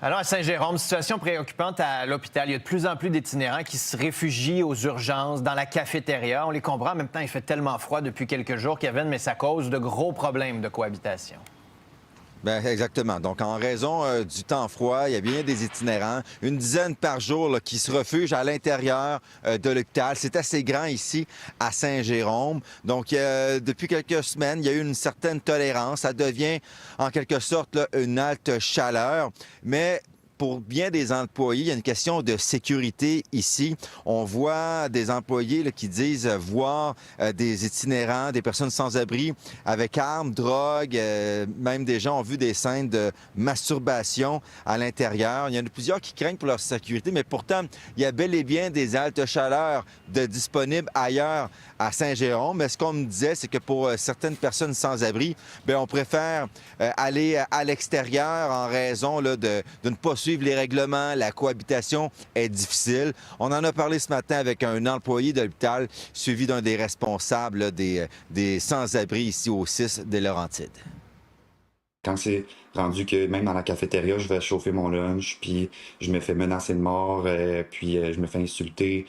Alors, à Saint-Jérôme, situation préoccupante à l'hôpital. Il y a de plus en plus d'itinérants qui se réfugient aux urgences, dans la cafétéria. On les comprend. En même temps, il fait tellement froid depuis quelques jours, Kevin, mais ça cause de gros problèmes de cohabitation. Bien, exactement. Donc, en raison du temps froid, il y a bien des itinérants, une dizaine par jour là, qui se refugient à l'intérieur de l'hôpital. C'est assez grand ici à Saint-Jérôme. Donc, depuis quelques semaines, il y a eu une certaine tolérance. Ça devient en quelque sorte là, une halte chaleur. Mais pour bien des employés, il y a une question de sécurité ici. On voit des employés là, qui disent voir des itinérants, des personnes sans abri avec armes, drogue. Même des gens ont vu des scènes de masturbation à l'intérieur. Il y en a plusieurs qui craignent pour leur sécurité, mais pourtant, il y a bel et bien des haltes chaleur disponibles ailleurs à Saint-Jérôme. Mais ce qu'on me disait, c'est que pour certaines personnes sans abri, bien, on préfère aller à l'extérieur en raison là, de ne pas suivre les règlements. La cohabitation est difficile. On en a parlé ce matin avec un employé de l'hôpital suivi d'un des responsables là, des sans-abri ici au 6 des Laurentides. Quand c'est rendu que même dans la cafétéria, je vais chauffer mon lunch, puis je me fais menacer de mort, puis je me fais insulter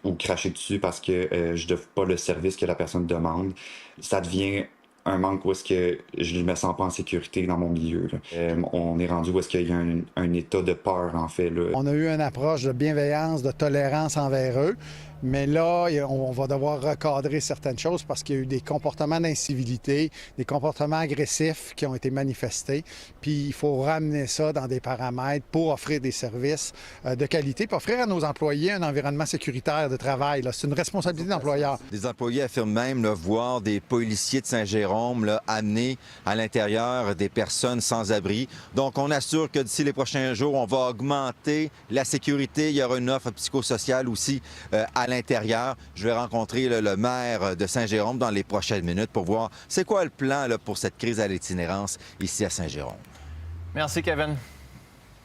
ou cracher dessus parce que je n'offre pas le service que la personne demande, ça devient un manque où est-ce que je ne me sens pas en sécurité dans mon milieu. On est rendu où est-ce qu'il y a un état de peur, en fait. Là. On a eu une approche de bienveillance, de tolérance envers eux, mais là, on va devoir recadrer certaines choses parce qu'il y a eu des comportements d'incivilité, des comportements agressifs qui ont été manifestés, puis il faut ramener ça dans des paramètres pour offrir des services de qualité, puis offrir à nos employés un environnement sécuritaire de travail. C'est une responsabilité d'employeur. Des employés affirment même là, voir des policiers de Saint-Jérôme là, amener à l'intérieur des personnes sans abri. Donc, on assure que d'ici les prochains jours, on va augmenter la sécurité. Il y aura une offre psychosociale aussi à l'intérieur. Je vais rencontrer là, le maire de Saint-Jérôme dans les prochaines minutes pour voir c'est quoi le plan là, pour cette crise à l'itinérance ici à Saint-Jérôme. Merci, Kevin.